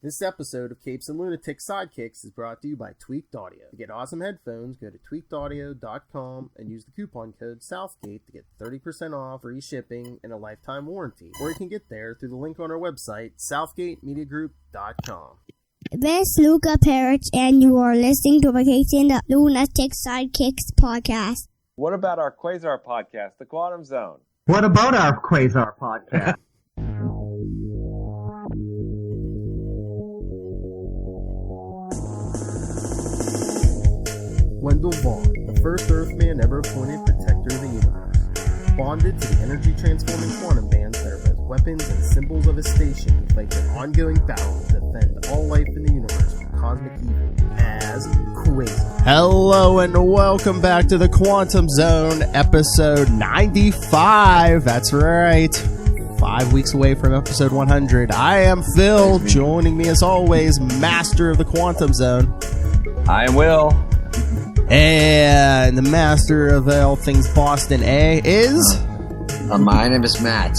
This episode of Capes and Lunatic Sidekicks is brought to you by Tweaked Audio. To get awesome headphones, go to tweakedaudio.com and use the coupon code Southgate to get 30% off, free shipping, and a lifetime warranty. Or you can get there through the link on our website, southgatemediagroup.com. This is Luca Perich, and you are listening to Capes and Lunatic Sidekicks podcast. What about our Quasar podcast, The Quantum Zone? What about our Quasar podcast? Wendell Vaughn, the first Earthman ever appointed protector of the universe. Bonded to the energy-transforming quantum bands that are both weapons and symbols of his station, he fights an ongoing battle to defend all life in the universe from cosmic evil as Quasar. Hello and welcome back to the Quantum Zone, episode 95. That's right. 5 weeks away from episode 100. I am Phil. Joining me as always, master of the Quantum Zone. I am Will. And the master of all things Boston A is... my name is Matt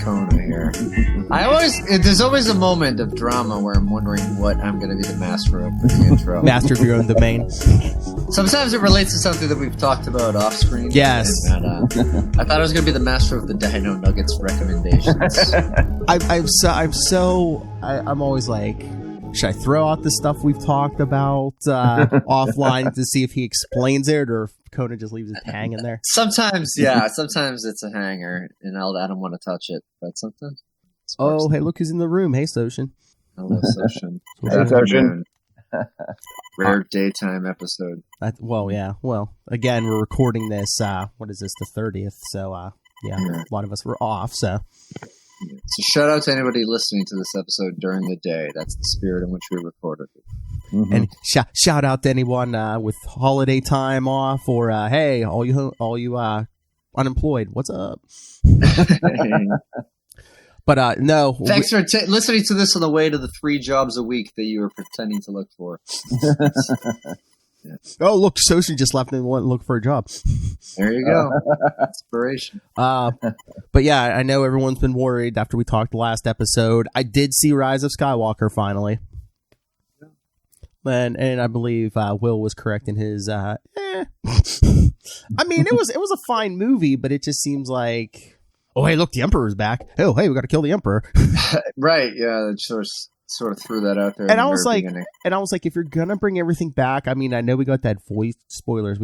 Kona here. There's always a moment of drama where I'm wondering what I'm going to be the master of for the intro. Master of your own domain. Sometimes it relates to something that we've talked about off screen. Yes. And, I thought I was going to be the master of the Dino Nuggets recommendations. I'm always like... Should I throw out the stuff we've talked about offline to see if he explains it, or if Conan just leaves it hanging there? Sometimes, yeah. Sometimes it's a hanger, and I don't want to touch it. But sometimes. Oh, hey, look who's in the room. Hey, Soshin. Hello, Soshin. Hey, Soshin. Rare daytime episode. Yeah. Well, again, we're recording this. What is this? The 30th. So, a lot of us were off. So shout out to anybody listening to this episode during the day. That's the spirit in which we recorded it. Mm-hmm. And shout out to anyone with holiday time off, or hey, all you unemployed, what's up? But no. Thanks for listening to this on the way to the 3 jobs a week that you were pretending to look for. Yes. Oh, look, Soshin just left and went to look for a job. There you go. Inspiration. But yeah, I know everyone's been worried after we talked the last episode. I did see Rise of Skywalker finally. And I believe Will was correct in his I mean, it was a fine movie, but it just seems like, oh, hey, look, the Emperor's back. Oh, hey, we got to kill the Emperor. Right, yeah, it sort of threw that out there. And I was like, if you're gonna bring everything back, I mean, I know we got that we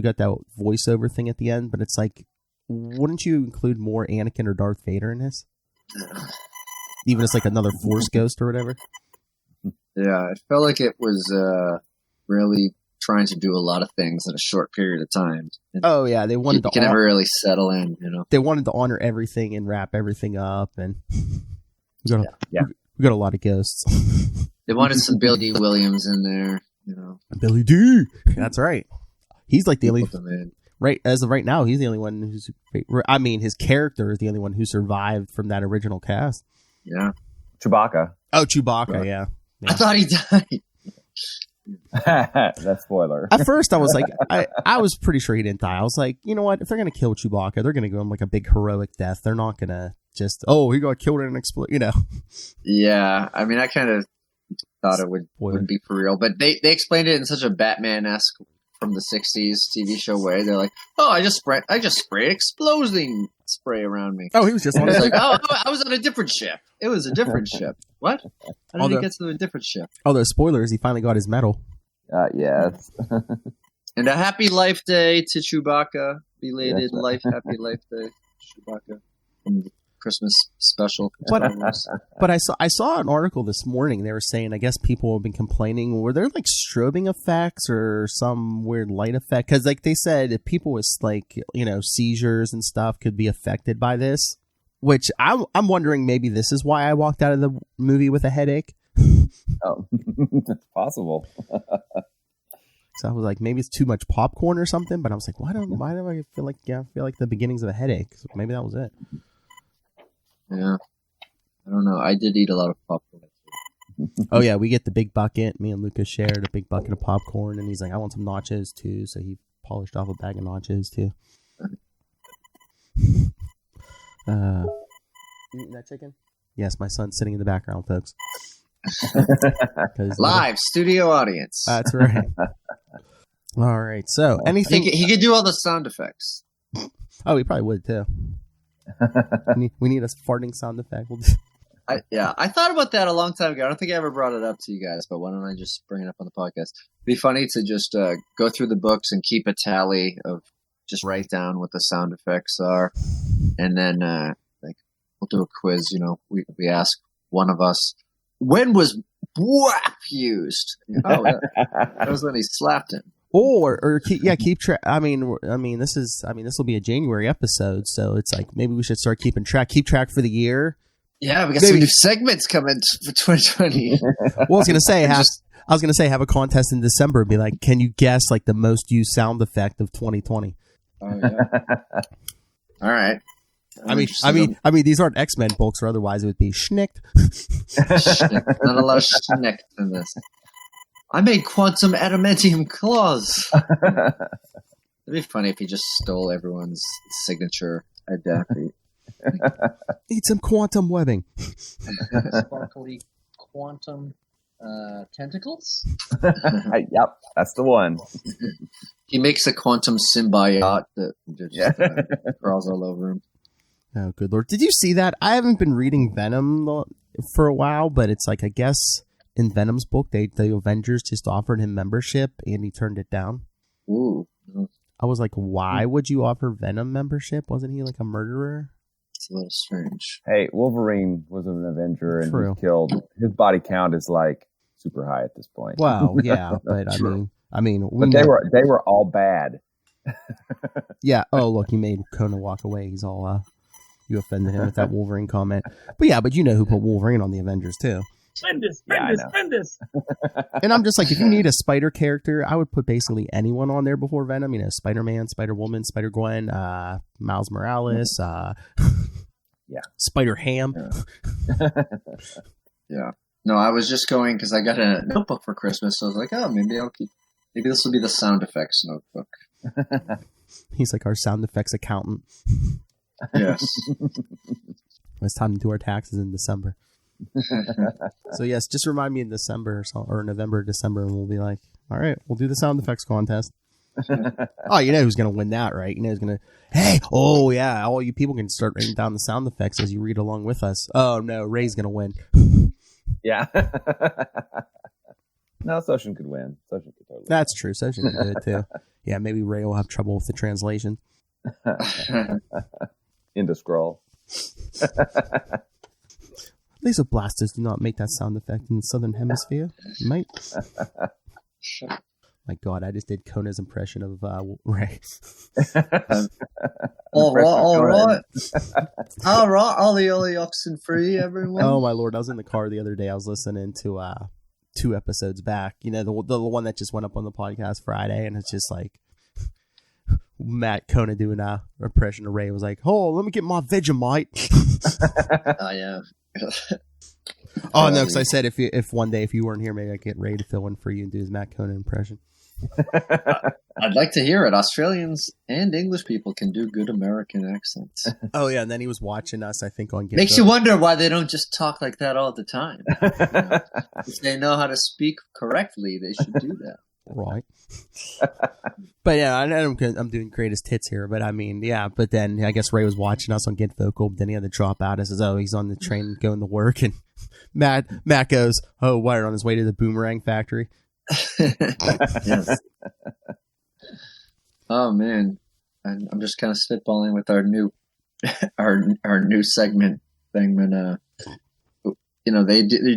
got that voiceover thing at the end, but it's like, wouldn't you include more Anakin or Darth Vader in this? Even as like another Force ghost or whatever. Yeah, it felt like it was really trying to do a lot of things in a short period of time. And oh yeah, they wanted to never really settle in, you know. They wanted to honor everything and wrap everything up, and we got a lot of ghosts. They wanted some Billy D. Williams in there, you know. Billy D. That's right. He's like the only right as of right now. He's the only one who's. I mean, his character is the only one who survived from that original cast. Yeah, Chewbacca. Oh, Chewbacca. Yeah. I thought he died. That's spoiler. At first, I was like, I was pretty sure he didn't die. I was like, you know what? If they're gonna kill Chewbacca, they're gonna go on like a big heroic death. They're not gonna just, oh, he got killed in an explosion, you know. Yeah, I mean, I kind of thought it would be for real, but they explained it in such a Batman-esque from the 60s TV show way. They're like, oh, I just sprayed exploding spray around me. Oh, he was just on like, oh, I was on a different ship. It was a different ship. What? How did he get to a different ship? Although, spoilers, he finally got his medal. Yes. And a happy life day to Chewbacca. Belated happy life day, Chewbacca. From the Christmas special. But I saw an article this morning. They were saying, I guess people have been complaining, were there like strobing effects or some weird light effect? Because like they said, if people with like, you know, seizures and stuff could be affected by this, which I'm wondering maybe this is why I walked out of the movie with a headache. Oh, that's possible. So I was like, maybe it's too much popcorn or something. But I was like, why do I feel like the beginnings of a headache? So maybe that was it. Yeah, I don't know. I did eat a lot of popcorn. Oh yeah, we get the big bucket. Me and Lucas shared a big bucket of popcorn, and he's like, "I want some nachos too." So he polished off a bag of nachos too. You eating that chicken? Yes, my son's sitting in the background, folks. Live studio audience. That's right. All right. So anything he could do all the sound effects. Oh, he probably would too. we need a farting sound effect. I thought about that a long time ago. I don't think I ever brought it up to you guys, but why don't I just bring it up on the podcast? It'd be funny to just go through the books and keep a tally of just write down what the sound effects are, and then we'll do a quiz. We ask one of us, when was WAP used? Oh, that was when he slapped him. Keep track. I mean, this will be a January episode, so it's like maybe we should start keep track for the year. Yeah, we got some new segments coming for 2020. Well, I was gonna say have a contest in December and be like, can you guess like the most used sound effect of 2020? Oh yeah. All right. I mean, these aren't X-Men books, or otherwise it would be schnicked. Not a lot of schnicked in this. I made quantum adamantium claws. It'd be funny if he just stole everyone's signature identity. Need some quantum webbing. Sparkly quantum tentacles? Yep, that's the one. He makes a quantum symbiote that just crawls all over him. Oh, good Lord. Did you see that? I haven't been reading Venom for a while, but it's like, I guess in Venom's book, the Avengers just offered him membership and he turned it down. Ooh. I was like, why would you offer Venom membership? Wasn't he like a murderer? It's a little strange. Hey, Wolverine was an Avenger and was killed. His body count is like super high at this point. Well, yeah, but I mean, they were all bad. Yeah. Oh, look, you made Conan walk away. He's all you offended him with that Wolverine comment. But you know who put Wolverine on the Avengers too. Bendis. And I'm just like, if you need a Spider character, I would put basically anyone on there before Venom. Spider-Man, Spider-Woman, Spider-Gwen, Miles Morales, Spider-Ham. Yeah. No, I was just going because I got a notebook for Christmas, so I was like, oh, maybe this will be the sound effects notebook. He's like our sound effects accountant. Yes. It's time to do our taxes in December. So yes, just remind me in December or November, December, and we'll be like, all right, we'll do the sound effects contest. Oh, you know who's going to win that, right? You know who's going to, hey, oh yeah, all you people can start writing down the sound effects as you read along with us. Oh no, Ray's going to win. Yeah. No, Soshin could win. Soshin could totally That's true. Soshin could do it too. Yeah, maybe Ray will have trouble with the translation. Into Skrull. Laser blasters do not make that sound effect in the southern hemisphere, mate. My God, I just did Kona's impression of Ray. All right. All the oxen free, everyone. Oh my Lord, I was in the car the other day. I was listening to 2 episodes back. You know, the one that just went up on the podcast Friday, and it's just like Matt Kona doing an impression of Ray. It was like, oh, let me get my Vegemite. Oh yeah. Oh no, because I said if one day if you weren't here, maybe I'd get Ray to fill in for you and do his Matt Kona impression. I'd like to hear it. Australians and English people can do good American accents. Oh yeah, and then he was watching us, I think, on Get Makes you wonder why they don't just talk like that all the time. If they know how to speak correctly, they should do that. Right. But yeah, I'm doing greatest hits here, but I mean, yeah, but then I guess Ray was watching us on Get Vocal, then he had to drop out and says, oh, he's on the train going to work, and Matt goes, oh, what, on his way to the Boomerang Factory? Yes. Oh man, I'm just kind of spitballing with our new our new segment thing. When they're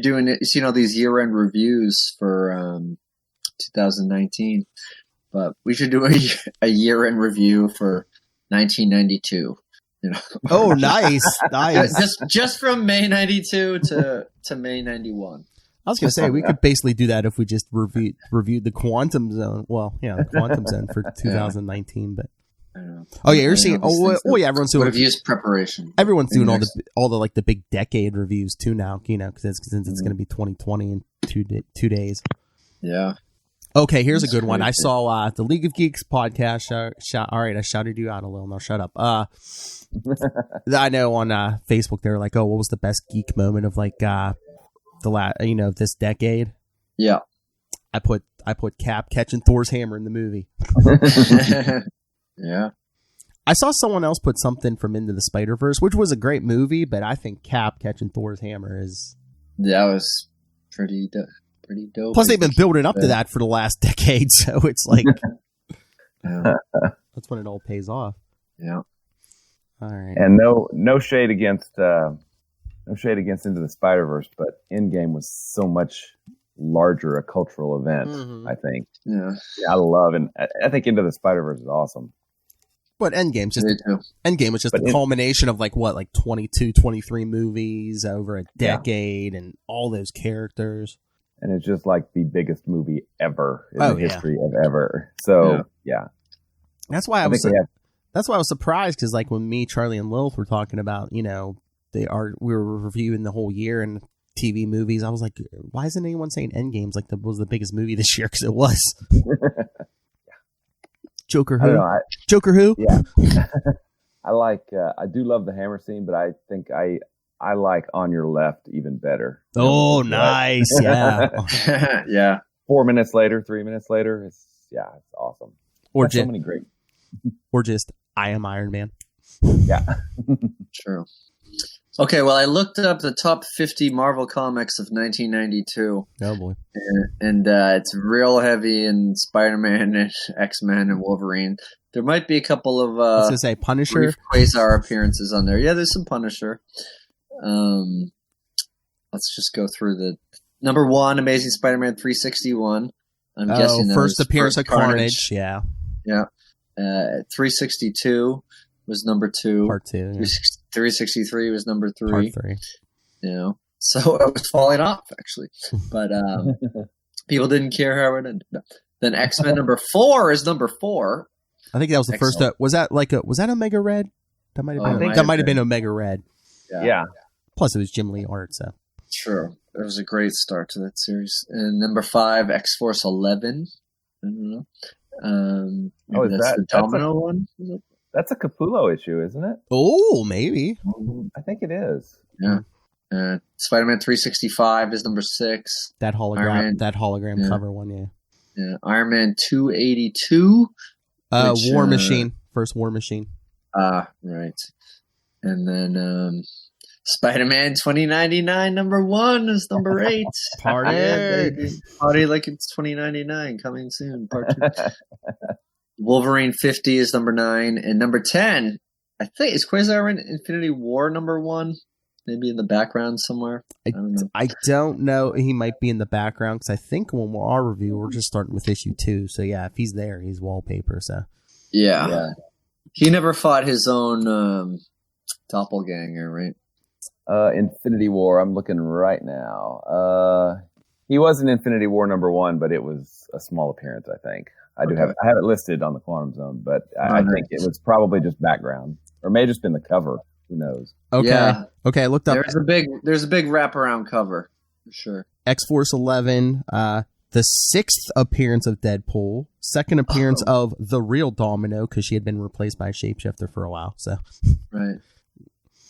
doing it. You know, these year-end reviews for 2019, but we should do a year-end review for 1992. You know. Oh, nice. just from May 92 to May 91. I was going to say, we could basically do that if we just reviewed the Quantum Zone. Well, yeah, the Quantum Zone for 2019, but. I know. Oh yeah, you're seeing. Oh yeah, everyone's doing reviews preparation. Everyone's doing all the like the big decade reviews too now. You know, since it's going to be 2020 in 2 days. Yeah. Okay, here's a good one. I saw the League of Geeks podcast. All right, I shouted you out a little. Now shut up. I know on Facebook they were like, "Oh, what was the best geek moment of like this decade. Yeah. I put Cap catching Thor's hammer in the movie. Yeah. I saw someone else put something from Into the Spider-Verse, which was a great movie, but I think Cap catching Thor's hammer is... That was pretty dope. Plus, they've been building up to that for the last decade, so it's like... Yeah. That's when it all pays off. Yeah. All right. And no shade against Into the Spider-Verse, but Endgame was so much larger a cultural event, I think. Yeah. I love, and I think Into the Spider-Verse is awesome. But Endgame was just the culmination of like 22, 23 movies over a decade and all those characters. And it's just like the biggest movie ever in the history of ever. So, yeah. That's why I was surprised, because like when me, Charlie, and Lilith were talking about, we were reviewing the whole year and TV movies. I was like, why isn't anyone saying Endgame's was the biggest movie this year? Because it was. Joker who? Joker who? Yeah. I do love the hammer scene, but I think I like On Your Left even better. Oh, nice. Yeah. Yeah. 4 minutes later, 3 minutes later, it's awesome. Or so many great. Or just I Am Iron Man. Yeah. True. Okay, well, I looked up the top 50 Marvel comics of 1992. Oh, boy. And it's real heavy in Spider-Man and X-Men and Wolverine. There might be a couple of let's say Punisher, Quasar appearances on there. Yeah, there's some Punisher. Let's just go through the number 1, Amazing Spider-Man 361. I'm guessing that first was appearance of Carnage. Yeah. 362 was number 2. Part 2. Yeah. 363 was number 3. Part 3. So it was falling off actually, but people didn't care how it ended. Then X-Men number 4 is number 4. I think that was the first. Was that Omega Red? That might have been. That might have been Omega Red. Yeah. Plus, it was Jim Lee art. So true. It was a great start to that series. And number 5, X-Force 11. I don't know. That's the Domino one. That's a Capullo issue, isn't it? Oh, maybe. I think it is. Yeah. Spider-Man 365 is number 6. That hologram cover one, yeah. Yeah. Iron Man 282. War Machine. First War Machine. Right. And then Spider-Man 2099 number 1 is number 8. Party like it's 2099 coming soon. Part 2. Wolverine 50 is number 9, and number 10, I think, is Quasar in Infinity War number 1? Maybe in the background somewhere. I don't know. I don't know. He might be in the background, because I think when our review, we're just starting with issue 2. So yeah, if he's there, he's wallpaper. So yeah. He never fought his own doppelganger, right? Infinity War. I'm looking right now. He was in Infinity War number 1, but it was a small appearance, I think. I have it listed on the Quantum Zone, but I think it was probably just background, or may have just been the cover. Who knows? Okay. Yeah. Okay. I looked up. There's a big wraparound cover for sure. X-Force 11, the 6th appearance of Deadpool, 2nd appearance of the real Domino, because she had been replaced by a shapeshifter for a while. So right.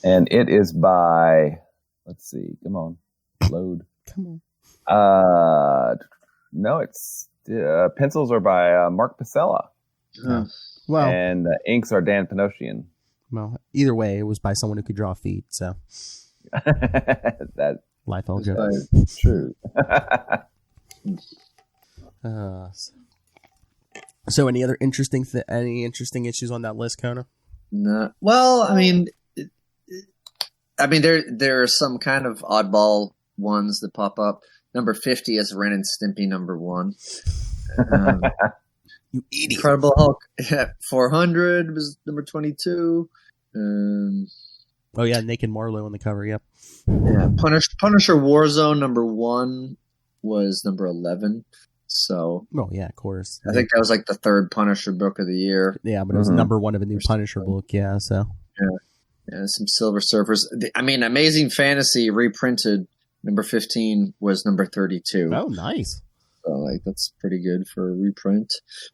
And it is by, let's see, come on, load. Come on. No, it's pencils are by Mark Pacella. Well, and inks are Dan Panosian. Well, either way, it was by someone who could draw feet. So that life all joke. True. So, any other interesting issues on that list, Kona? No. Well, I mean, there are some kind of oddball ones that pop up. Number 50 is Ren and Stimpy number 1. You idiot. Incredible Hulk 400 was number 22. Oh yeah, Naked Marlowe on the cover. Yep. Yeah, Punisher Warzone number 1 was number 11. So. Oh yeah, of course. I think that was like the 3rd Punisher book of the year. Yeah, but it was number 1 of a new Punisher book. Yeah, so. Yeah, some Silver Surfers. Amazing Fantasy reprinted. Number 15 was number 32. Oh, nice. So, that's pretty good for a reprint.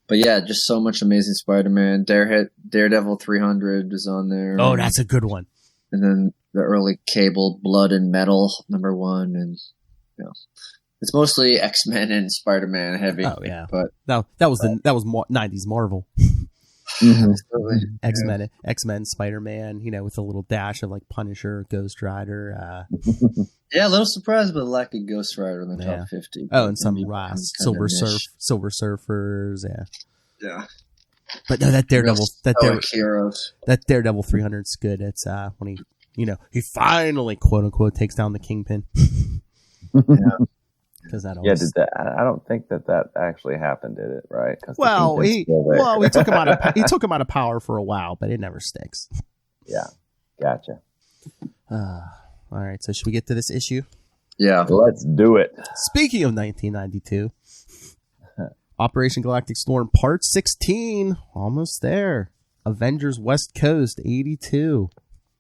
But yeah, just so much Amazing Spider-Man. Daredevil 300 is on there. Oh, that's a good one. And then the early Cable Blood and Metal number 1, and It's mostly X-Men and Spider-Man heavy. Oh yeah, but that was 90s Marvel. X-Men, Spider-Man, with a little dash of like Punisher, Ghost Rider. Yeah, a little surprised by the lack of Ghost Rider in the top 50. Oh, and some Silver Surfers, Yeah. But no, that Daredevil, heroes. That Daredevil 300 is good. It's when he finally quote unquote takes down the Kingpin. Yeah. Did that? I don't think that actually happened, did it? Right? He took him out of power for a while, but it never sticks. Yeah, gotcha. All right, so should we get to this issue? Yeah, let's do it. Speaking of 1992, Operation Galactic Storm Part 16, almost there. Avengers West Coast 82.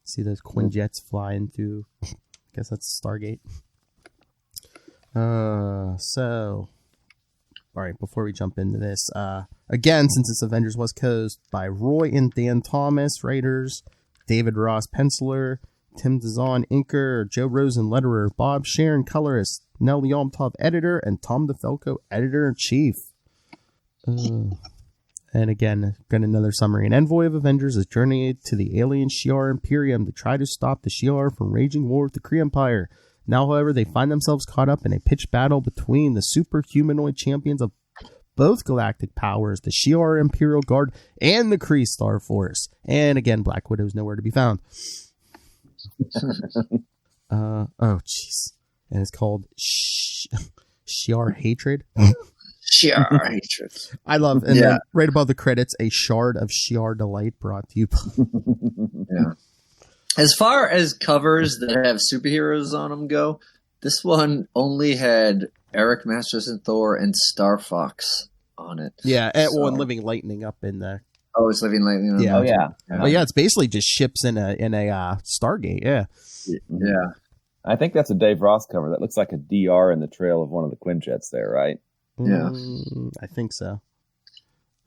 See those Quinjets flying through? I guess that's Stargate. All right, before we jump into this, again, since it's Avengers West Coast, by Roy and Dan Thomas, writers, David Ross, penciler, Tim DeZahn, inker, Joe Rosen, letterer, Bob Sharon, colorist, Nell Yomtov, editor, and Tom DeFalco, editor-in-chief. And again, got another summary. An envoy of Avengers has journeyed to the alien Shi'ar Imperium to try to stop the Shi'ar from waging war with the Kree Empire. Now, however, they find themselves caught up in a pitched battle between the super-humanoid champions of both galactic powers, the Shi'ar Imperial Guard and the Kree Star Force. And again, Black Widow's nowhere to be found. Oh, jeez. And it's called Shi'ar Hatred. Shi'ar Hatred. I love, and then right above the credits, a shard of Shi'ar Delight brought to you. Yeah. As far as covers that have superheroes on them go, this one only had Eric Masterson Thor and Star Fox on it. Yeah, and Living Lightning up in the. Oh, it's Living Lightning. Yeah. Oh, yeah. But yeah, it's basically just ships in a Stargate. Yeah. Yeah. I think that's a Dave Ross cover. That looks like a DR in the trail of one of the Quinjets there, right? Yeah. I think so.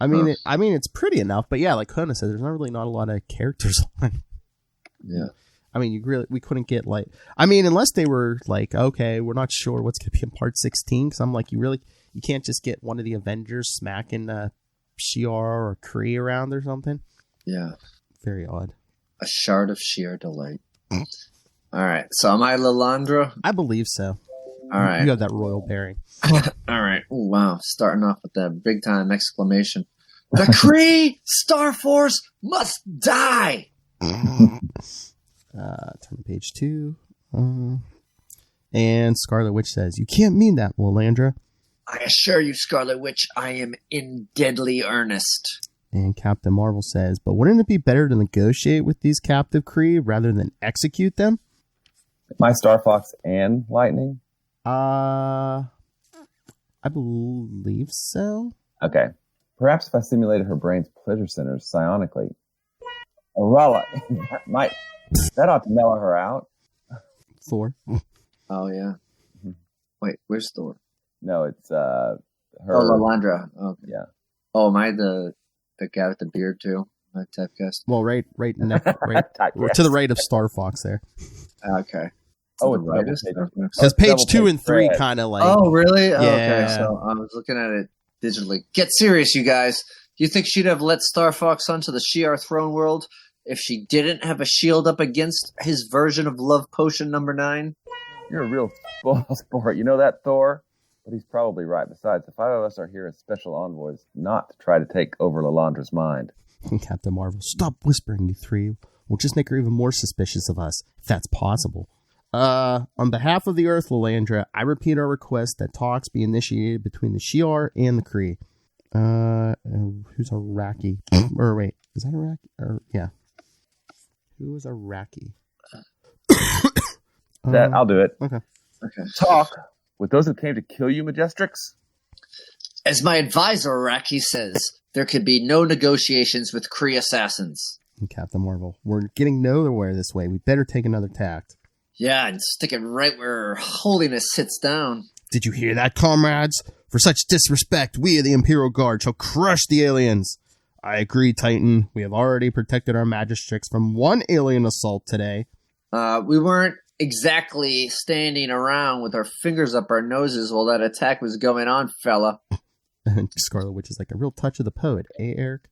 I mean, it's pretty enough, but yeah, like Kona said, there's not a lot of characters on. Yeah. I mean, we couldn't get unless they were like, okay, we're not sure what's going to be in part 16. Cause I'm like, you can't just get one of the Avengers smacking Shi'ar or Kree around or something. Yeah. Very odd. A shard of sheer delight. All right. So am I Liliandra? I believe so. All right. You have that royal bearing. All right. Oh, wow. Starting off with that big time exclamation. The Kree Star Force must die. Turn to page 2. And Scarlet Witch says, "You can't mean that, Liliandra." I assure you, Scarlet Witch, I am in deadly earnest. And Captain Marvel says, "But wouldn't it be better to negotiate with these captive Kree rather than execute them?" My Star Fox and Lightning? I believe so. Okay. Perhaps if I stimulated her brain's pleasure centers psionically. Aurora, that ought to mellow her out. Thor. Oh, yeah. Wait, where's Thor? No, it's her. Oh, Liliandra. Okay. Yeah. Oh, am I the guy with the beard, too? My typecast? Well, right to the right of Star Fox there. Okay. Oh, it's right. Because page 2 and 3 kind of like... Oh, really? Oh, yeah. Okay, so I was looking at it digitally. Get serious, you guys. Do you think she'd have let Star Fox onto the Shi'ar throne world if she didn't have a shield up against his version of Love Potion number 9? You're a real sport. You know that, Thor? But he's probably right. Besides, the 5 of us are here as special envoys, not to try to take over Lilandra's mind. Captain Marvel, stop whispering, you three. We'll just make her even more suspicious of us, if that's possible. On behalf of the Earth, Lilandra, I repeat our request that talks be initiated between the Shi'ar and the Kree. Who's Iraqi? Or wait, is that Iraqi? Yeah. Who is Iraqi? I'll do it. Okay. Talk with those who came to kill you, Majestrix. As my advisor, Iraqi says, there could be no negotiations with Kree assassins. And Captain Marvel, we're getting nowhere this way. We better take another tact. Yeah, and stick it right where Holiness sits down. Did you hear that, comrades? For such disrespect, we of the Imperial Guard shall crush the aliens. I agree, Titan. We have already protected our Magistrix from one alien assault today. We weren't exactly standing around with our fingers up our noses while that attack was going on, fella. And Scarlet Witch is like a real touch of the poet, eh, Eric?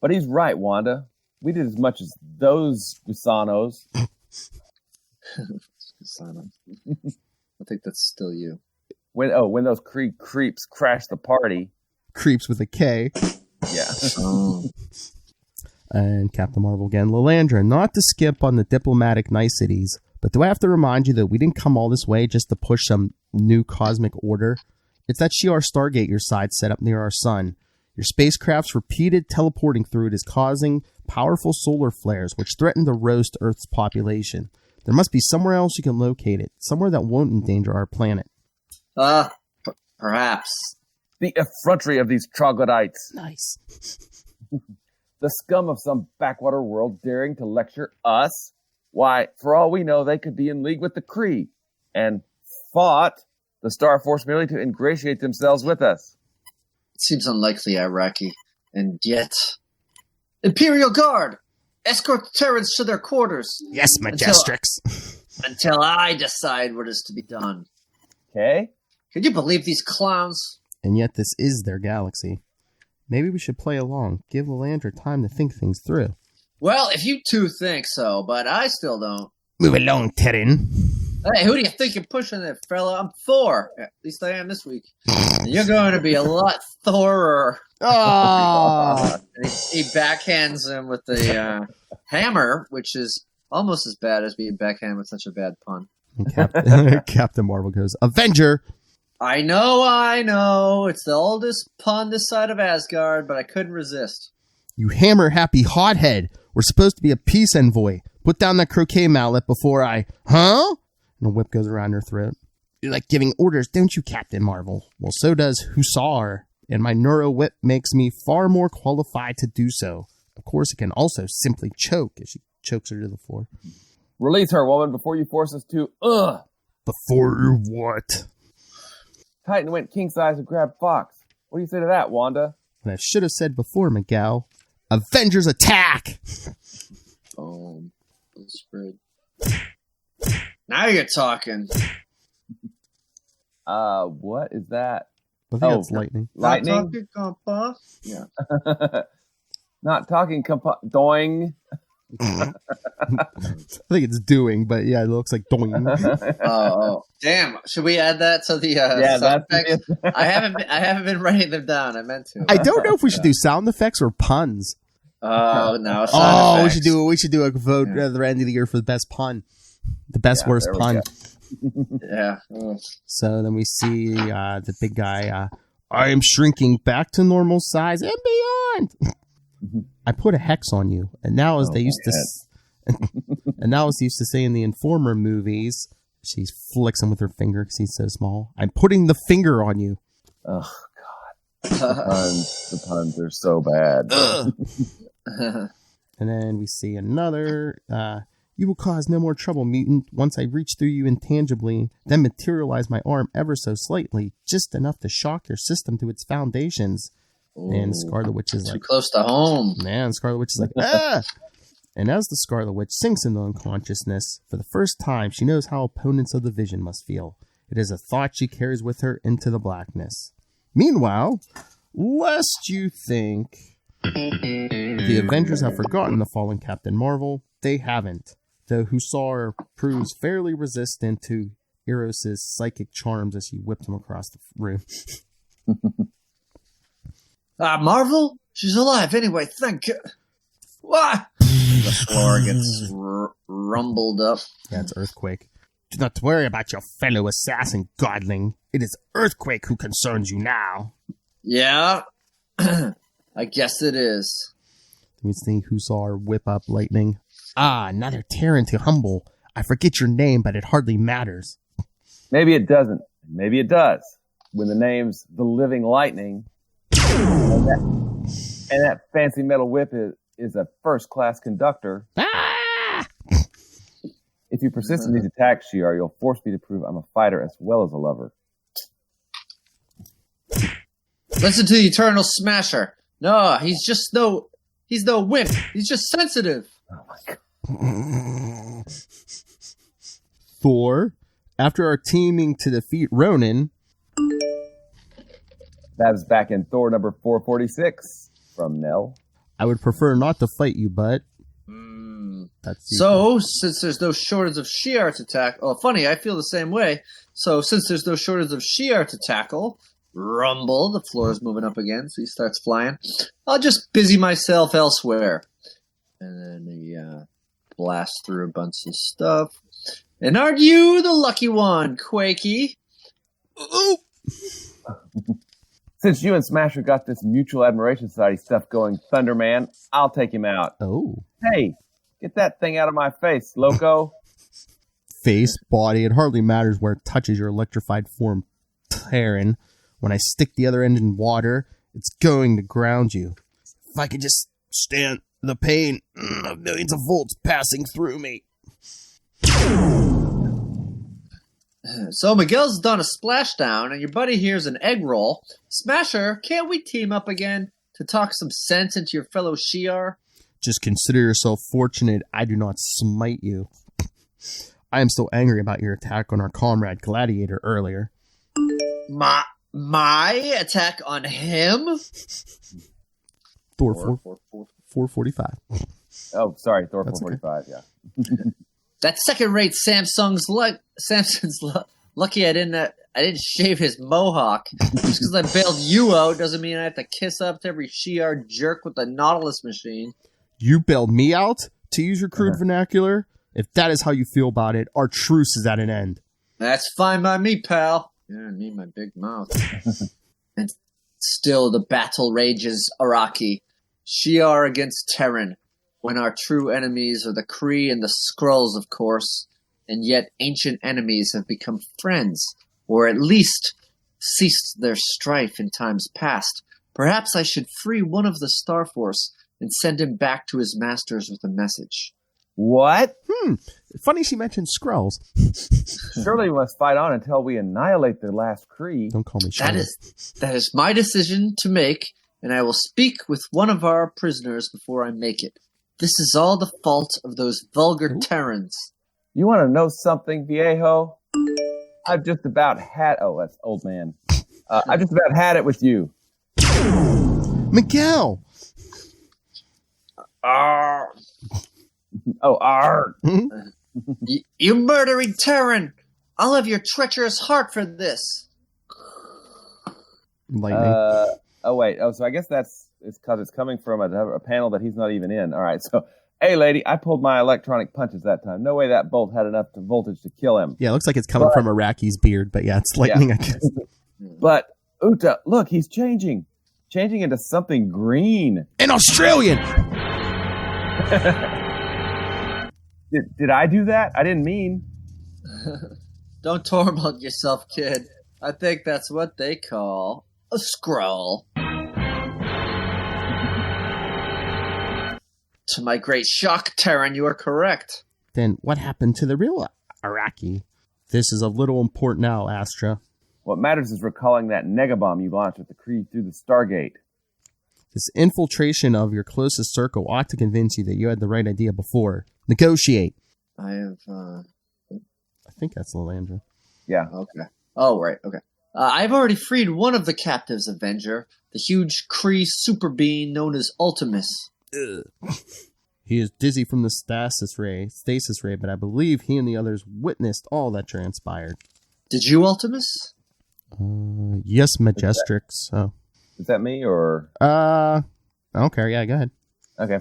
But he's right, Wanda. We did as much as those Gusanos. I think that's still you. When those creeps crashed the party. Creeps with a K. Yeah. And Captain Marvel again. Lilandra, not to skip on the diplomatic niceties, but do I have to remind you that we didn't come all this way just to push some new cosmic order? It's that Shi'ar Stargate your side set up near our sun. Your spacecraft's repeated teleporting through it is causing powerful solar flares, which threaten to roast Earth's population. There must be somewhere else you can locate it, somewhere that won't endanger our planet. Perhaps. The effrontery of these troglodytes. Nice. The scum of some backwater world daring to lecture us? Why, for all we know, they could be in league with the Kree and fought the Star Force merely to ingratiate themselves with us. It seems unlikely, Iraqi. And yet... Imperial Guard! Escort the Terrans to their quarters. Yes, Majestrix. Until I decide what is to be done. Okay? Can you believe these clowns? And yet this is their galaxy. Maybe we should play along. Give Lilandra time to think things through. Well, if you two think so, but I still don't. Move along, Terran. Hey, who do you think you're pushing there, fella? I'm Thor. At least I am this week. And you're going to be a lot Thorer. Oh. He backhands him with the hammer, which is almost as bad as being backhanded with such a bad pun. Captain Marvel goes, Avenger! I know. It's the oldest pun this side of Asgard, but I couldn't resist. You hammer-happy hothead. We're supposed to be a peace envoy. Put down that croquet mallet before I... Huh? And a whip goes around her throat. You like giving orders, don't you, Captain Marvel? Well, so does Hussar. And my neuro whip makes me far more qualified to do so. Of course, it can also simply choke as she chokes her to the floor. Release her, woman, before you force us to... Before you what? Titan went king size and grabbed Fox. What do you say to that, Wanda? And I should have said before, Miguel. Avengers attack! Boom. Spread. Now you're talking. What is that? I think it's lightning. Lightning? Not talking compass? Yeah. Not talking doing. I think it's doing, but yeah, it looks like doing. Oh, damn! Should we add that to the sound effects? I haven't been writing them down. I meant to. I don't know if we should do sound effects or puns. Oh no! Oh, we should do a vote at the end of the year for the best pun, the best worst pun. Yeah. So then we see the big guy. I am shrinking back to normal size and beyond. I put a hex on you, and now as they used to say in the Informer movies, she flicks him with her finger because he's so small. I'm putting the finger on you. Oh God, the puns are so bad. And then we see another. You will cause no more trouble, mutant, once I reach through you intangibly, then materialize my arm ever so slightly, just enough to shock your system to its foundations. Ooh, and Scarlet Witch is too like... close to home. Man, Scarlet Witch is like, ah! And as the Scarlet Witch sinks into unconsciousness, for the first time, she knows how opponents of the Vision must feel. It is a thought she carries with her into the blackness. Meanwhile, lest you think the Avengers have forgotten the fallen Captain Marvel, they haven't. Though Hussar proves fairly resistant to Eros' psychic charms as he whips him across the room. Marvel? She's alive anyway, thank you. What? The floor gets rumbled up. Yeah, it's Earthquake. Do not worry about your fellow assassin, Godling. It is Earthquake who concerns you now. Yeah, I guess it is. We see Hussar whip up lightning. Ah, another Terran to humble. I forget your name, but it hardly matters. Maybe it doesn't. Maybe it does. When the name's the Living Lightning, and that fancy metal whip is a first-class conductor. Ah! If you persist in these attacks, Shi'ar, you'll force me to prove I'm a fighter as well as a lover. Listen to the Eternal Smasher. No, he's no wimp. He's just sensitive. Oh my God. Thor. After our teaming to defeat Ronan... That is back in Thor number 446 from Nell. I would prefer not to fight you, but... So, since there's no shortage of Shi'ar to tackle... Oh, funny, I feel the same way. So, since there's no shortage of Shi'ar to tackle... Rumble, the floor is moving up again, so he starts flying. I'll just busy myself elsewhere. And then he blasts through a bunch of stuff. And aren't you the lucky one, Quakey? Ooh. Since you and Smasher got this Mutual Admiration Society stuff going, Thunderman, I'll take him out. Oh. Hey, get that thing out of my face, loco. Face, body, it hardly matters where it touches your electrified form, Terran. When I stick the other end in water, it's going to ground you. If I could just stand the pain of millions of volts passing through me. So Miguel's done a splashdown, and your buddy here's an egg roll. Smasher, can't we team up again to talk some sense into your fellow Shi'ar? Just consider yourself fortunate I do not smite you. I am so angry about your attack on our comrade Gladiator earlier. My attack on him? Thor 445. Oh, sorry, Thor That's 445, okay. Yeah. That second-rate Samson's lucky I didn't shave his mohawk. Just because I bailed you out doesn't mean I have to kiss up to every Shi'ar jerk with the Nautilus machine. You bailed me out, to use your crude vernacular? If that is how you feel about it, our truce is at an end. That's fine by me, pal. Yeah, I need my big mouth. And still the battle rages, Araki. Shi'ar against Terran, when our true enemies are the Kree and the Skrulls, of course, and yet ancient enemies have become friends, or at least ceased their strife in times past. Perhaps I should free one of the Star Force and send him back to his masters with a message. What? Funny she mentioned Skrulls. Surely we must fight on until we annihilate the last Kree. Don't call me Skrulls. That is my decision to make, and I will speak with one of our prisoners before I make it. This is all the fault of those vulgar Terrans. You want to know something, viejo? I've just about had... Oh, that's old man. I've just about had it with you. Miguel! Oh, arr! You murdering Terran! I'll have your treacherous heart for this. Lightning. Oh, wait. Oh, so I guess it's because it's coming from a panel that he's not even in. All right, so... Hey, lady, I pulled my electronic punches that time. No way that bolt had enough voltage to kill him. Yeah, it looks like it's coming from Iraqi's beard, but yeah, it's lightning, yeah. I guess. But, Uta, look, he's changing. Changing into something green. An Australian! Did I do that? I didn't mean. Don't torment yourself, kid. I think that's what they call a Skrull. To my great shock, Terran, you are correct. Then what happened to the real Iraqi? This is a little important now, Astra. What matters is recalling that negabomb you launched with the Kree through the Stargate. This infiltration of your closest circle ought to convince you that you had the right idea before. Negotiate. I have, I think that's Liliandra. Yeah. Okay. Oh, right. Okay. I've already freed one of the captives, Avenger. The huge Kree super being known as Ultimus. He is dizzy from the stasis ray, but I believe he and the others witnessed all that transpired. Did you, Ultimus? Yes, Majestrix. So. Is that me or? I don't care. Yeah, go ahead. Okay.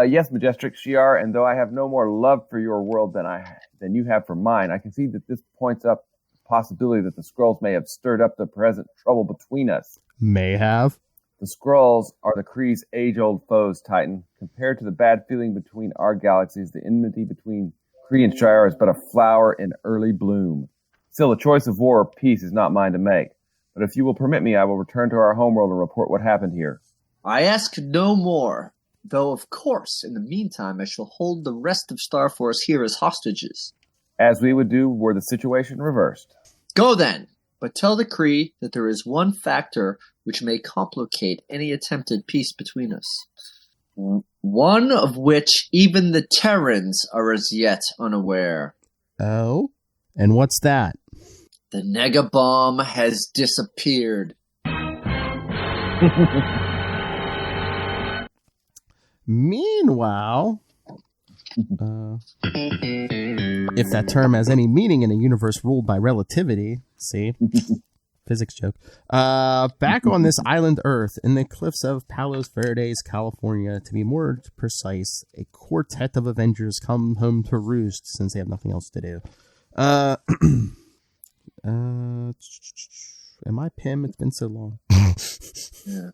Yes, Majestrix, Shi'ar, and though I have no more love for your world than you have for mine, I can see that this points up the possibility that the Skrulls may have stirred up the present trouble between us. May have. The Skrulls are the Kree's age-old foes, Titan. Compared to the bad feeling between our galaxies, the enmity between Kree and Shi'ar is but a flower in early bloom. Still, the choice of war or peace is not mine to make. But if you will permit me, I will return to our homeworld and report what happened here. I ask no more. Though, of course, in the meantime, I shall hold the rest of Star Force here as hostages. As we would do were the situation reversed. Go then, but tell the Kree that there is one factor which may complicate any attempted peace between us. One of which even the Terrans are as yet unaware. Oh? And what's that? The negabomb has disappeared. Meanwhile, if that term has any meaning in a universe ruled by relativity, see? Physics joke. Back on this island Earth, in the cliffs of Palos Verdes, California, to be more precise, a quartet of Avengers come home to roost since they have nothing else to do. Am I Pim? It's been so long. Yeah,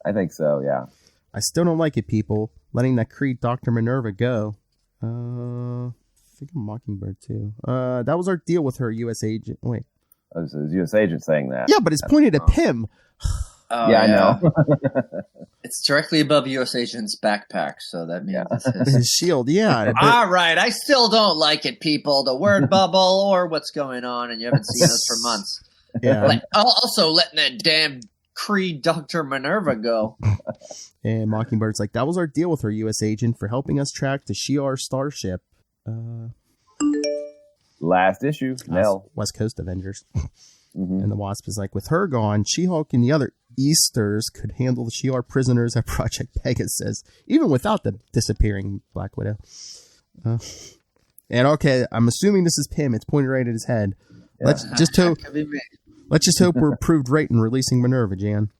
I think so, yeah. I still don't like it, people. Letting that Kree Dr. Minerva go. I think I'm Mockingbird, too. That was our deal with her U.S. agent. Wait. Oh, this is U.S. agent saying that. Yeah, but it's pointed at Pim. Oh, yeah, I know. It's directly above U.S. agent's backpack, so that means it's His shield, yeah. All right, I still don't like it, people. The word bubble or what's going on, and you haven't seen us for months. Yeah. Also letting that damn Kree Dr. Minerva go. And Mockingbird's like, that was our deal with her U.S. agent for helping us track the Shi'ar starship. Last issue, Nell. West Coast Avengers. And the Wasp is like, with her gone, She-Hulk and the other Easters could handle the Shi'ar prisoners at Project Pegasus, even without the disappearing Black Widow. And okay, I'm assuming this is Pym. It's pointed right at his head. Yeah. Let's just hope we're proved right in releasing Minerva, Jan.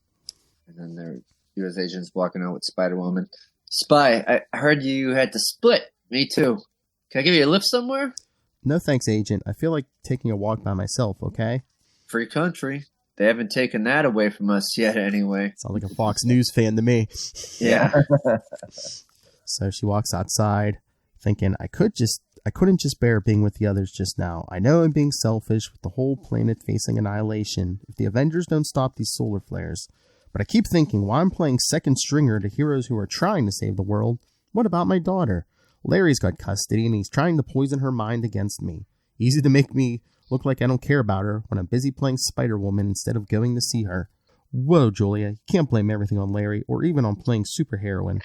And then there U.S. agents walking out with Spider-Woman. Spy, I heard you had to split. Me too. Can I give you a lift somewhere? No thanks, Agent. I feel like taking a walk by myself, okay? Free country. They haven't taken that away from us yet anyway. Sounds like a Fox News fan to me. Yeah. So she walks outside thinking, I couldn't just bear being with the others just now. I know I'm being selfish with the whole planet facing annihilation if the Avengers don't stop these solar flares. But I keep thinking, while I'm playing second stringer to heroes who are trying to save the world, what about my daughter? Larry's got custody and he's trying to poison her mind against me. Easy to make me look like I don't care about her when I'm busy playing Spider-Woman instead of going to see her. Whoa, Julia, you can't blame everything on Larry or even on playing superheroine.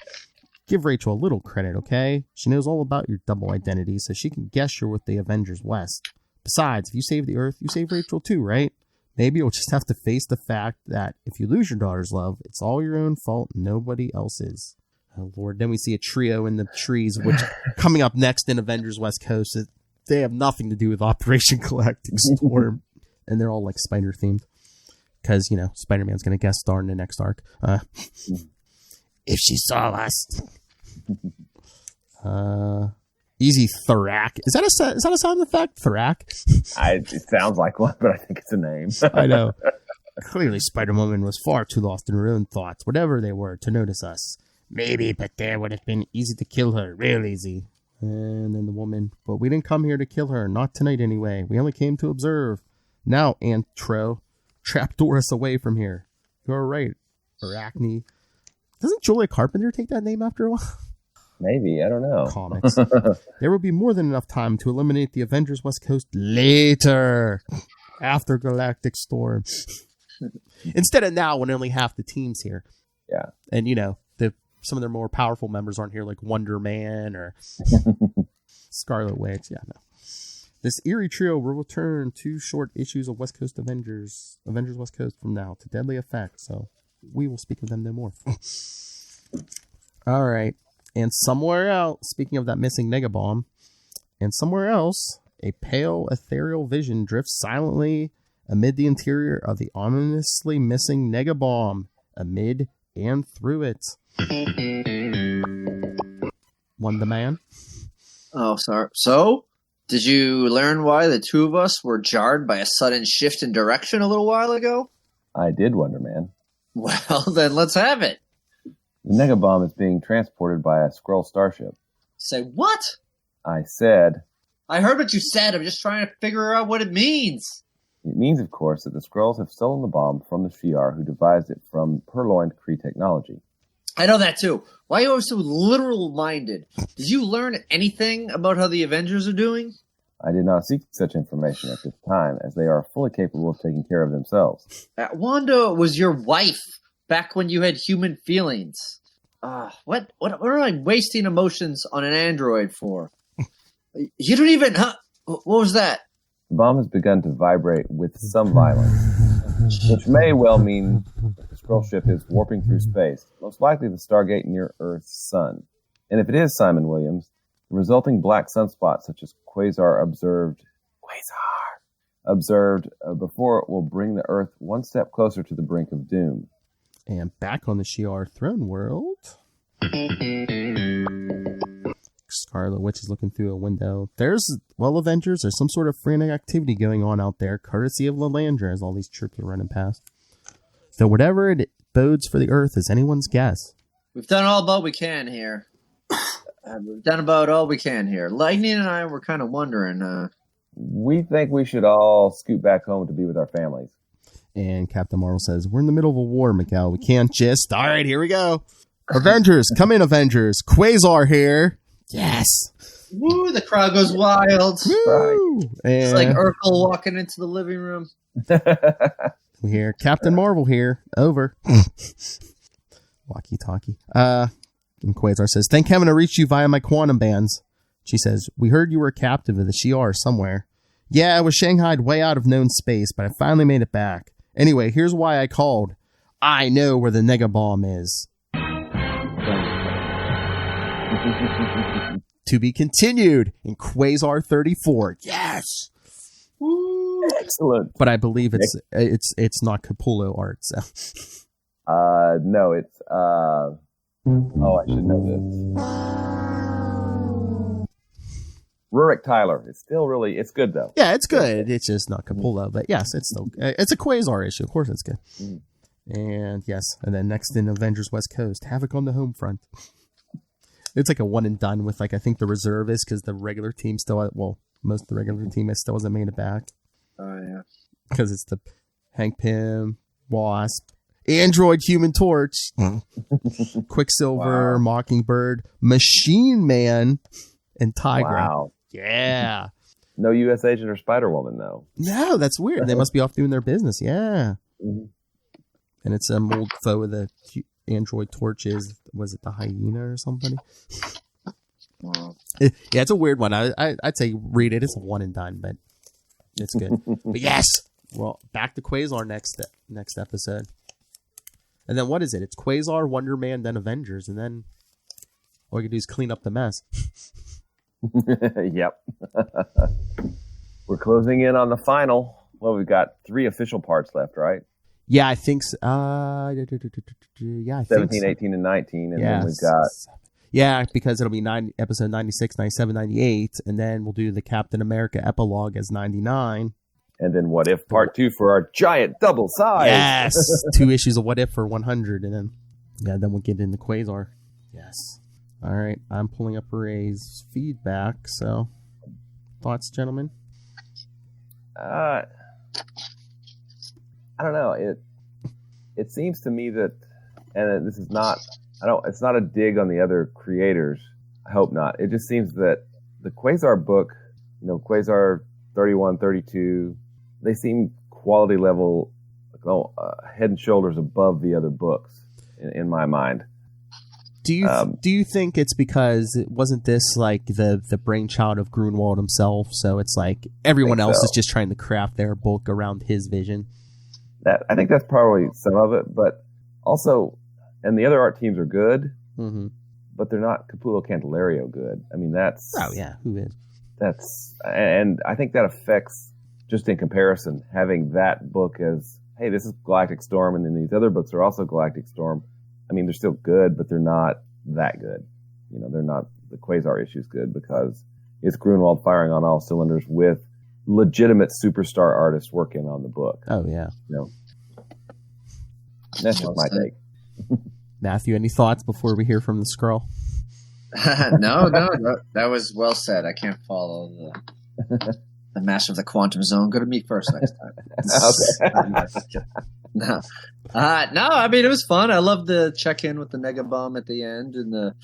Give Rachel a little credit, okay? She knows all about your double identity, so she can guess you're with the Avengers West. Besides, if you save the Earth, you save Rachel too, right? Maybe you'll just have to face the fact that if you lose your daughter's love, it's all your own fault, nobody else's. Oh, Lord. Then we see a trio in the trees, which coming up next in Avengers West Coast, they have nothing to do with Operation Galactic Storm. And they're all like spider themed. Because, Spider-Man's going to guest star in the next arc. If she saw us. Easy Thorak. Is that a sound effect? Thorak? It sounds like one, but I think it's a name. I know. Clearly, Spider-Woman was far too lost in her own thoughts, whatever they were, to notice us. Maybe, but there would have been easy to kill her. Real easy. And then the woman, but we didn't come here to kill her. Not tonight anyway. We only came to observe. Now, Antro, trapdoor us away from here. You're right, Arachne. Doesn't Julia Carpenter take that name after a while? Maybe, I don't know. Comics. There will be more than enough time to eliminate the Avengers West Coast later. After Galactic Storm. Instead of now when only half the team's here. Yeah. And, some of their more powerful members aren't here, like Wonder Man or Scarlet Witch. Yeah, no. This eerie trio will return 2 short issues of West Coast Avengers West Coast from now to deadly effect. So we will speak of them no more. All right. And somewhere else, speaking of that missing negabomb, and somewhere else, a pale ethereal vision drifts silently amid the interior of the ominously missing negabomb, amid and through it. Wonder Man. Oh, sorry. So, did you learn why the two of us were jarred by a sudden shift in direction a little while ago? I did, Wonder Man. Well, then let's have it. The negabomb is being transported by a Skrull starship. Say what? I said... I heard what you said. I'm just trying to figure out what it means. It means, of course, that the Skrulls have stolen the bomb from the Shi'ar, who devised it from purloined Kree technology. I know that too. Why are you always so literal-minded? Did you learn anything about how the Avengers are doing? I did not seek such information at this time, as they are fully capable of taking care of themselves. Wanda was your wife back when you had human feelings. What am I wasting emotions on an android for? You don't even... What was that? The bomb has begun to vibrate with some violence, which may well mean that the Skrull ship is warping through space, most likely the Stargate near Earth's sun. And if it is Simon Williams, the resulting black sunspots such as Quasar observed before it will bring the Earth one step closer to the brink of doom. And back on the Shi'ar throne world, Scarlet Witch is looking through a window. Avengers, there's some sort of frantic activity going on out there, courtesy of Liliandra, as all these troops are running past. So whatever it bodes for the Earth is anyone's guess. We've done all but we can here. We've done about all we can here. Lightning and I were kind of wondering. We think we should all scoot back home to be with our families. And Captain Marvel says, we're in the middle of a war, Miguel. We can't just... All right, here we go. Avengers, come in, Avengers. Quasar here. Yes. Woo, the crowd goes wild. Woo! It's like Urkel walking into the living room. We hear Captain Marvel here. Over. Walkie-talkie. And Quasar says, thank heaven I reached you via my quantum bands. She says, we heard you were a captive of the Shi'ar somewhere. Yeah, I was shanghaied way out of known space, but I finally made it back. Anyway, here's why I called. I know where the nega bomb is. To be continued in Quasar 34. Yes. Woo, excellent. But I believe it's not Capullo art. So. No, it's I should know this. Rurik Tyler. It's good though. Yeah, it's good. It's just not Capullo, but yes, it's still it's a Quasar issue. Of course, it's good. Mm. And yes, and then next in Avengers West Coast, Havoc on the home front. It's like a one and done with I think the reservists because the regular team most of the regular team still hasn't made it back. Oh yeah, because it's the Hank Pym, Wasp, Android, Human Torch, Quicksilver, wow. Mockingbird, Machine Man, and Tigra. Wow. Yeah. No U.S. Agent or Spider-Woman, though. No, that's weird. They must be off doing their business. Yeah. Mm-hmm. And it's a old foe of the Android Torches. Was it the Hyena or somebody? Wow. Yeah, it's a weird one. I'd say read it. It's a one and done, but it's good. But yes, well, back to Quasar next episode. And then what is it? It's Quasar, Wonder Man, then Avengers, and then all you can do is clean up the mess. Yep. We're closing in on the final. Well, we've got 3 official parts left, right? Yeah, I think so. Yeah, I 17, think so. 18, and 19. And then we've got... Yeah, because it'll be episode 96, 97, 98, and then we'll do the Captain America epilogue as 99. And then What If Part 2 for our giant double size. Yes! 2 issues of What If for 100, and then we'll get into Quasar. Yes. All right, I'm pulling up Ray's feedback, so thoughts, gentlemen? I don't know. It seems to me that, and this is not, it's not a dig on the other creators. I hope not. It just seems that the Quasar book, Quasar 31, 32, they seem quality level, head and shoulders above the other books in my mind. Do you think it's because wasn't this like the brainchild of Grunwald himself? So it's like everyone else is just trying to craft their book around his vision. I think that's probably some of it, but also, and the other art teams are good, mm-hmm. but they're not Capullo Candelario good. I mean, that's who is? And I think that affects just in comparison having that book as, hey, this is Galactic Storm, and then these other books are also Galactic Storm. I mean, they're still good, but they're not that good. They're not the Quasar issue's good because it's Grunwald firing on all cylinders with legitimate superstar artists working on the book. Oh, yeah. That's just my take. Matthew, any thoughts before we hear from the Skrull? No, that was well said. I can't follow the Master of the Quantum Zone. Go to me first next time. Okay. No, I mean, it was fun. I love the check-in with the nega bomb at the end and the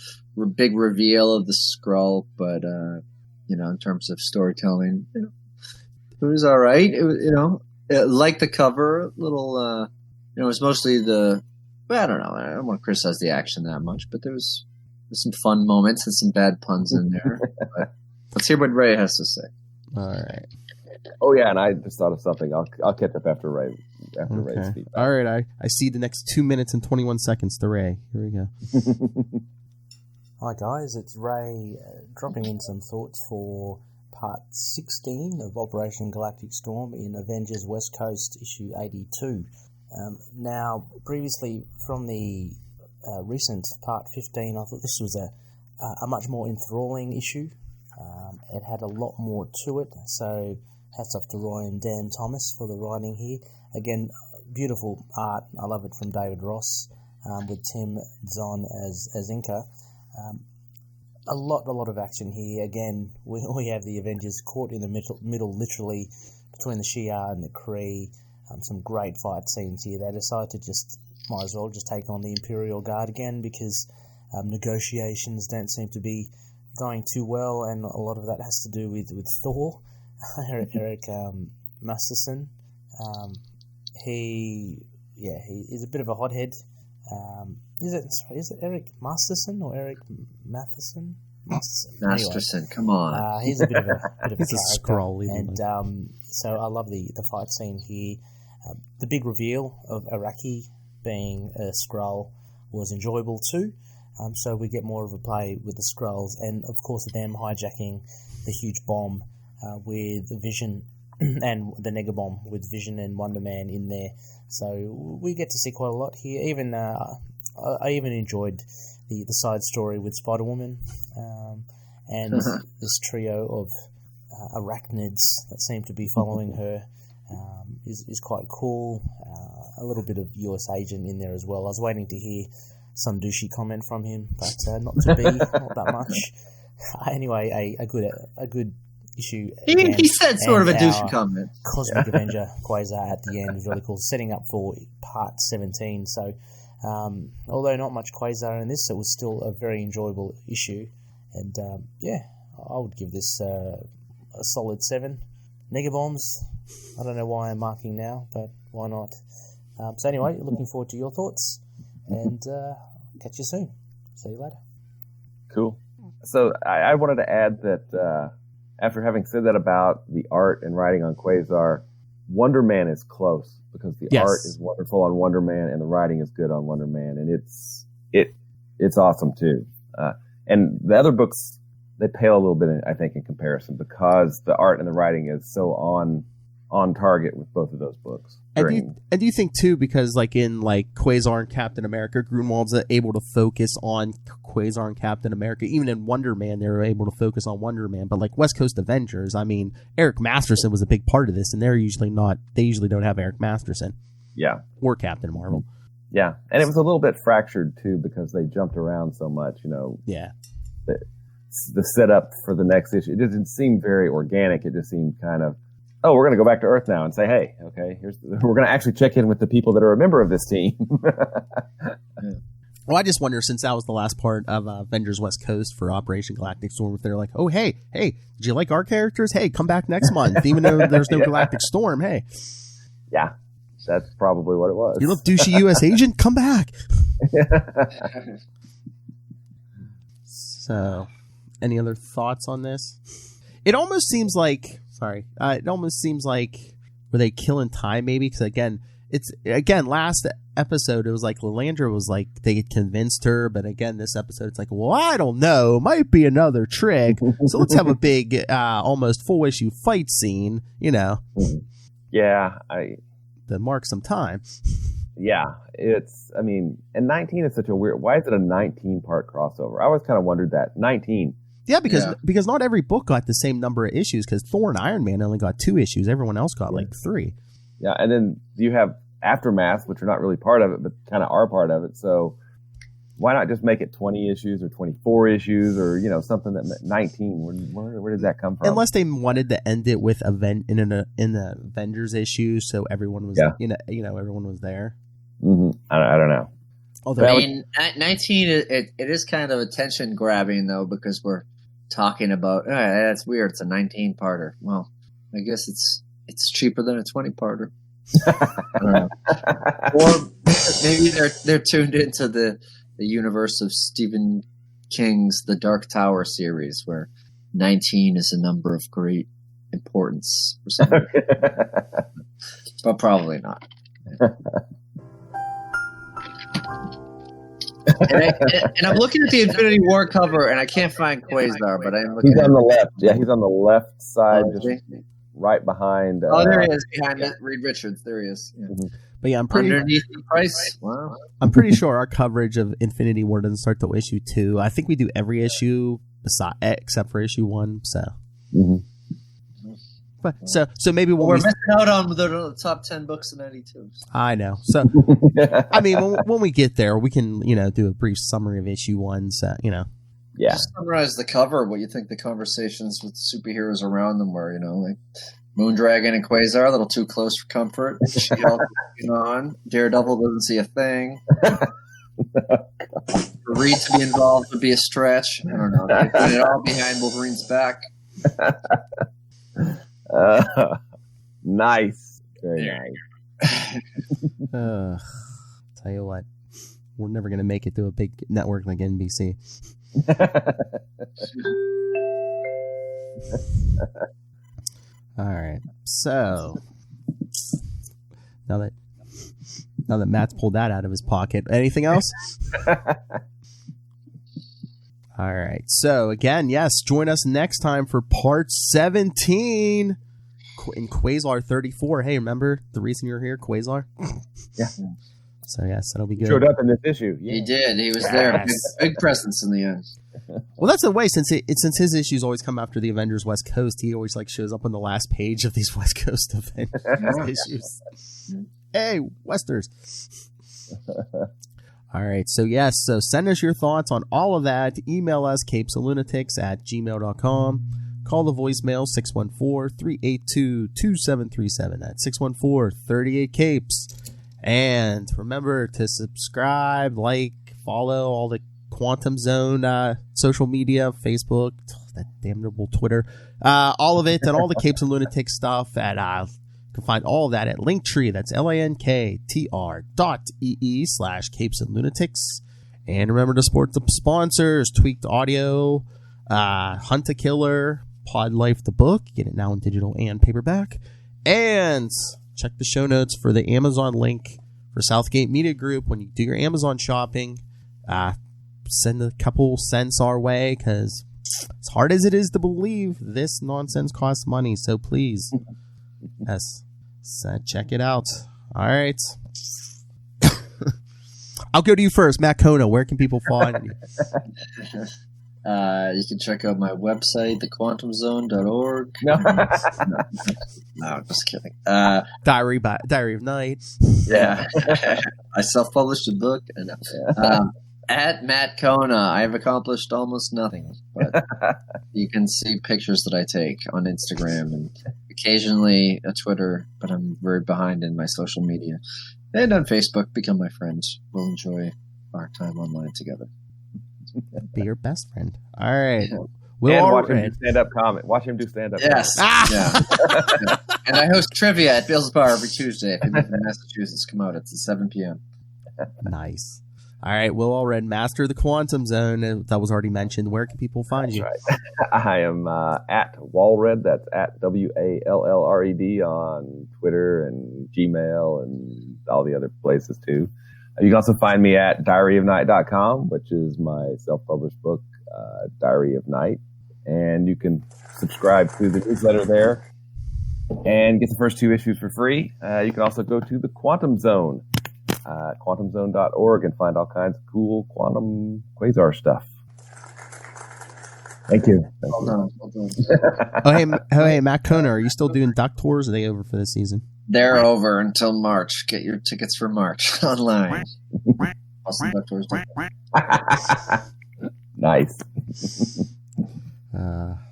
big reveal of the Skrull. But, in terms of storytelling, it was all right. It was, like the cover, little, it was mostly I don't know. I don't want to criticize the action that much, but there's some fun moments and some bad puns in there. But let's hear what Ray has to say. All right. Oh yeah, and I just thought of something. I'll catch up after Ray's feedback. All right, I see the next 2 minutes and 21 seconds to Ray. Here we go. Hi guys, it's Ray dropping in some thoughts for part 16 of Operation Galactic Storm in Avengers West Coast issue 82. Now, previously from the recent part 15, I thought this was a much more enthralling issue. It had a lot more to it, so hats off to Roy and Dan Thomas for the writing here. Again, beautiful art. I love it from David Ross with Tim Zahn as Inca. A lot of action here. Again, we have the Avengers caught in the middle literally, between the Shi'ar and the Kree. Some great fight scenes here. They decide to might as well take on the Imperial Guard again because negotiations don't seem to be going too well, and a lot of that has to do with Thor. Eric Masterson. He is a bit of a hothead. Is it Eric Masterson or Eric Matheson? Masterson, anyway, come on. He's a bit of a He's a Skrull, and so I love the fight scene here. The big reveal of Araki being a Skrull was enjoyable too. So we get more of a play with the Skrulls, and of course them hijacking the huge bomb with Vision and the Nega Bomb with Vision and Wonder Man in there. So we get to see quite a lot here. Even I even enjoyed the side story with Spider-Woman and this trio of arachnids that seem to be following her is quite cool. A little bit of US Agent in there as well. I was waiting to hear some douchey comment from him, but not to be, not that much. Anyway, a good issue. He said sort of a douchey comment. Cosmic Avenger Quasar at the end was really cool, setting up for part 17. So, although not much Quasar in this, it was still a very enjoyable issue. And I would give this a solid 7. Negabombs, I don't know why I'm marking now, but why not? So anyway, looking forward to your thoughts, and catch you soon. See you later. Cool. So I wanted to add that after having said that about the art and writing on Quasar, Wonder Man is close because the art is wonderful on Wonder Man and the writing is good on Wonder Man, and it's awesome too. And the other books, they pale a little bit, I think, in comparison because the art and the writing is so on target with both of those books. And do you think too, because in Quasar and Captain America, Grunwald's able to focus on Quasar and Captain America. Even in Wonder Man, they were able to focus on Wonder Man. But West Coast Avengers, I mean, Eric Masterson was a big part of this, and they're usually not. They usually don't have Eric Masterson. Yeah. Or Captain Marvel. Yeah, and it was a little bit fractured too because they jumped around so much. Yeah. The setup for the next issue, it didn't seem very organic. It just seemed kind of, oh, we're going to go back to Earth now and say, hey, okay, we're going to actually check in with the people that are a member of this team. Well, I just wonder, since that was the last part of Avengers West Coast for Operation Galactic Storm, if they're like, oh, hey, did you like our characters? Hey, come back next month, even though there's no Galactic Storm. Hey. Yeah, that's probably what it was. You look douchey U.S. agent? Come back. So, any other thoughts on this? It almost seems like, were they killing time maybe? Because last episode, it was Liliandra was they had convinced her, but again, this episode, it's well, I don't know, might be another trick. So let's have a big, almost full issue fight scene, Yeah, to mark some time. Yeah, and 19 is such a weird, why is it a 19-part crossover? I always kind of wondered that. 19. Yeah, because not every book got the same number of issues, because Thor and Iron Man only got 2 issues. Everyone else got 3. Yeah, and then you have Aftermath, which are not really part of it, but kind of are part of it. So why not just make it 20 issues or 24 issues or, something that 19? Where does that come from? Unless they wanted to end it with in the Avengers issue, so everyone was, everyone was there. Mm-hmm. I don't know. Although 19, it is kind of attention grabbing though, because we're talking about that's weird. It's a 19-parter. Well, I guess it's cheaper than a 20-parter. I don't know. Or maybe they're tuned into the universe of Stephen King's The Dark Tower series, where 19 is a number of great importance for some reason. But probably not. And I'm looking at the Infinity War cover, and I can't find Quasar, but I'm looking. He's at on the left. Yeah, he's on the left side, just right behind. There he is, behind Reed Richards. There he is. Yeah. But yeah, I'm pretty underneath the price. Wow. I'm pretty sure our coverage of Infinity War doesn't start till issue 2. I think we do every issue except for issue 1. So. Mm-hmm. But so maybe we're missing out on the top 10 books in 92. I know. So I mean, when we get there, we can do a brief summary of issue 1. So yeah. Just summarize the cover. What you think the conversations with superheroes around them were? Like Moondragon and Quasar, a little too close for comfort. Shi'ar on. Daredevil doesn't see a thing. For Reed to be involved would be a stretch. I don't know. They put it all behind Wolverine's back. Nice. Very nice. Tell you what, we're never going to make it to a big network like NBC. All right. So now that Matt's pulled that out of his pocket, anything else? All right. So again, yes, join us next time for part 17 in Quasar 34. Hey, remember the reason you're here, Quasar? Yeah. So yes, that'll be good. Showed up in this issue. Yeah. He did. He was there. Big presence in the end. Well, that's the way, since his issues always come after the Avengers West Coast, he always shows up on the last page of these West Coast Avengers issues. Hey, Westers. All right, so yes, so send us your thoughts on all of that. Email us, capesandlunatics@gmail.com. Call the voicemail, 614-382-2737. That's 614-38-CAPES. And remember to subscribe, follow all the Quantum Zone social media, Facebook, that damnable Twitter, all of it, and all the Capes and Lunatics stuff at you can find all of that at Linktree. That's linktr.ee/Capes and Lunatics. And remember to support the sponsors: Tweaked Audio, Hunt a Killer, Pod Life the book. Get it now in digital and paperback. And check the show notes for the Amazon link for Southgate Media Group. When you do your Amazon shopping, send a couple cents our way, because as hard as it is to believe, this nonsense costs money. So please, yes, so check it out. All right. I'll go to you first, Matt Kona. Where can people find you? You can check out my website, thequantumzone.org. No, just kidding. Diary of Night. Yeah. I self-published a book. At Matt Kona, I have accomplished almost nothing, but you can see pictures that I take on Instagram and occasionally a Twitter, but I'm very behind in my social media. And on Facebook, become my friend. We'll enjoy our time online together. Be your best friend. All right. Watch him do stand-up comedy. Watch him do stand-up. Yes. Yeah. And I host trivia at Bill's Bar every Tuesday. If you live in Massachusetts, come out. It's at 7 p.m. Nice. All right. Will Allred, Master of the Quantum Zone. That was already mentioned. Where can people find you? Right. I am at Wallred. That's at WALLRED on Twitter and Gmail and all the other places too. You can also find me at diaryofnight.com, which is my self-published book, Diary of Night. And you can subscribe to the newsletter there and get the first 2 issues for free. You can also go to the Quantum Zone, quantumzone.org, and find all kinds of cool quantum quasar stuff. Thank you. Well done. Hey, Matt Kona, are you still doing duck tours? Or are they over for this season? They're over until March. Get your tickets for March online. Nice.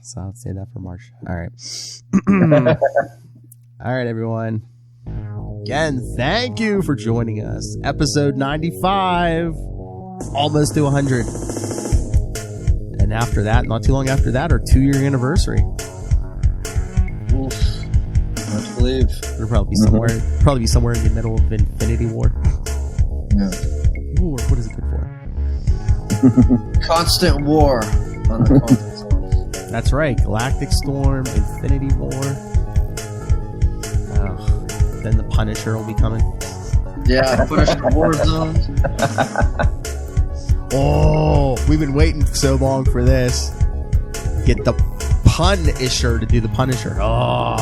So I'll say that for March. All right. All right, everyone. Again, thank you for joining us. Episode 95, almost to 100. And after that, not too long after that, our 2-year anniversary. Oof. Hard to believe. It'll probably be somewhere in the middle of Infinity War. Yeah. War, what is it good for? Constant war on the quantum zone. That's right. Galactic Storm, Infinity War. Then the Punisher will be coming. Yeah, Punisher Warzone. Oh, we've been waiting so long for this. Get the Punisher to do the Punisher. Oh.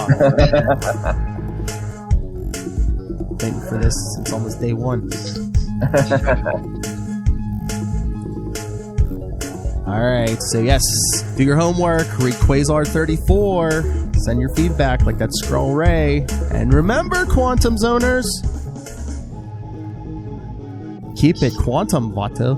Waiting for this since almost day one. Alright, so yes, do your homework, read Quasar 34, send your feedback like that Skrull Ray, and remember, Quantum Zoners, keep it quantum, Vato.